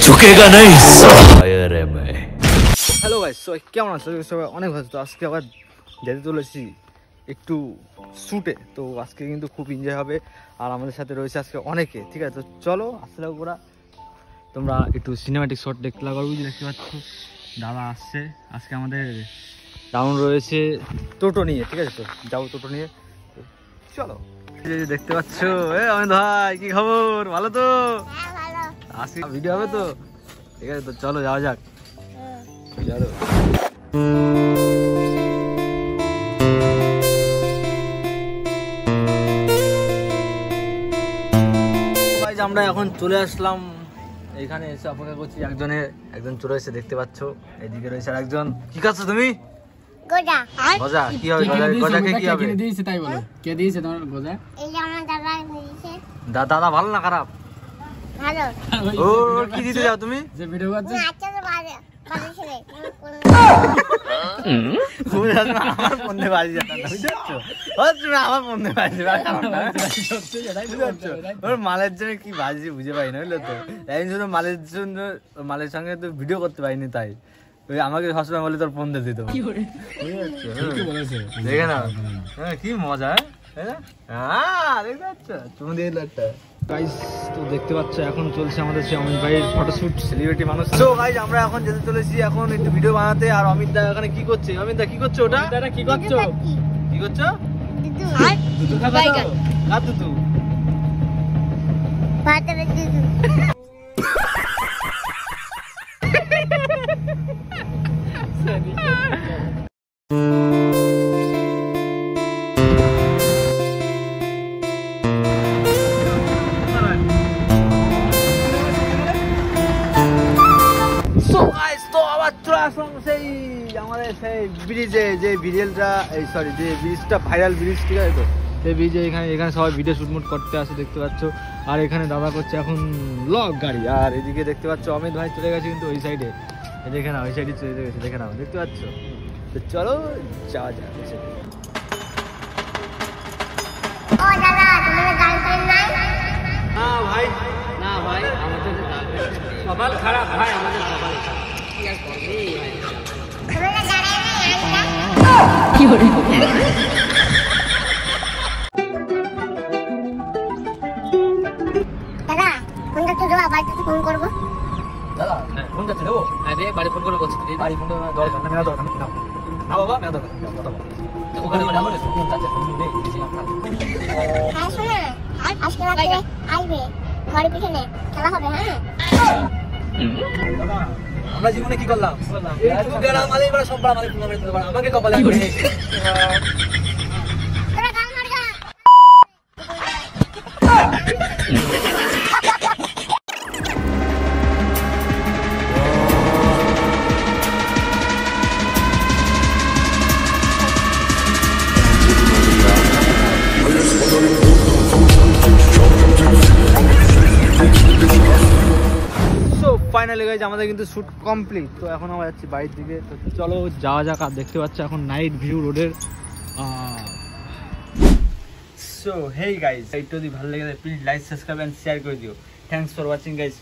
झुकेगा नहीं शायर है मैं। হ্যালো গাইস, সবাই কেমন আছো? সবাই অনেক ভালো। তো আজকে আবার যেতে চলেছি একটু শুটে, তো আজকে কিন্তু খুব এনজয় হবে আর আমাদের সাথে রয়েছে আজকে অনেকে। ঠিক আছে, তো চলো আসলে ওরা তোমরা একটু সিনেমাটিক শট দেখতে লাগো। দেখতে পাচ্ছ দাদা আসছে আজকে আমাদের ডাউন রয়েছে টোটো নিয়ে। ঠিক আছে, তো যাবো টোটো নিয়ে, চলো। দেখতে পাচ্ছ অমিত ভাই, কি খবর? ভালো তো? আজকে ভিডিও হবে তো? ঠিক আছে, তো চলো যাওয়া যাক। চলো আমরা এখন চলে আসলাম এখানে, এসে অপেক্ষা করছি। একজন চলে এসে দেখতে পাচ্ছ, এদিকে রয়েছে আর একজন। কি খাচ্ছ তুমি? গজা। গজা কি হবে? গজা কি হবে? কে দিয়েছে তাই বলো, কে দিয়েছে তোমার গজা? এই যে আমার দাদা দিয়েছে। দাদা ভালো না খারাপ? ভালো। ও কি দিতে যাও তুমি? যে ভিডিও করছো? আচ্ছা তো ভালো। আমার ফোনে বাজি যেত না, বুঝছো? আমার ফোনে বাজি ওর মালের জন্য কি বাজি বুঝে পাই না, বুঝলো তো? তাই শুধু মালের সঙ্গে তো ভিডিও করতে পারিনি, তাই আমাকে সবসময় বলে তোর ফোন দিয়ে দিত। দেখে না কি মজা, দেখতে পাচ্ছ তুমি দিয়ে একটা। গাইস তো দেখতে পাচ্ছ এখন চলছে আমাদের সেই অমিত ভাইয়ের ফটোশুট, সেলিব্রিটি মানুষ। তো গাইস আমরা এখন যেতে চলেছি এখন একটু ভিডিও বানাতে। আর অমিত দা এখানে কি করছে? অমিত দা কি করছো? ওটা কি করছো? কি করছো? দুধু খাবে তো? কার দুধু? ভাতের দুধু। সেই আমাদের সেই ব্রিজে, যে ব্রিজটা ভাইরাল ব্রিজ, ঠিক আছে? তো সেই ব্রিজে এখানে সবাই ভিডিও শুটমুট করতে আসে, দেখতে পাচ্ছ। আর এখানে দাদা করছে এখন ব্লগ গাড়ি। আর এদিকে দেখতে পাচ্ছ অমিত ভাই চলে গেছে কিন্তু ওই সাইডে, দেখে নাও, ওই সাইডে চলে গেছে, দেখে নাও, দেখতে পাচ্ছ। তো চলো যাওয়া যাক। না ভাই আমাদের কপাল খারাপ ভাই, আমাদের কপাল কি আর করবে কি করে। দাদা ফোনটা তো দাও, বাড়িতে ফোন করব। দাদা ফোনটা দেবো? আরে বাড়ি ফোন করে বলছি, বাড়ি ফোন দরকার না, মেলা দরকার না। না বাবা, মেলা দরকার না, ওখানে ডাবল আছে ফোন আছে, ফোন দে বেশি না। হ্যাঁ শোনো, আজকে রাতে আসবে ঘরের পিছনে খেলা হবে। হ্যাঁ আমরা জীবনে কি করলাম? আমাকে কপালে ফাইনালি গাইজ আমাদের কিন্তু শুট কমপ্লিট। তো এখন আমরা যাচ্ছি বাড়ির দিকে, তো চলো যাওয়া যাক। আর দেখতে পাচ্ছ এখন নাইট ভিউ রোডের। সো হেই গাইজ, যদি ভালো লেগে please like, subscribe and share করে দিও। Thanks for watching guys.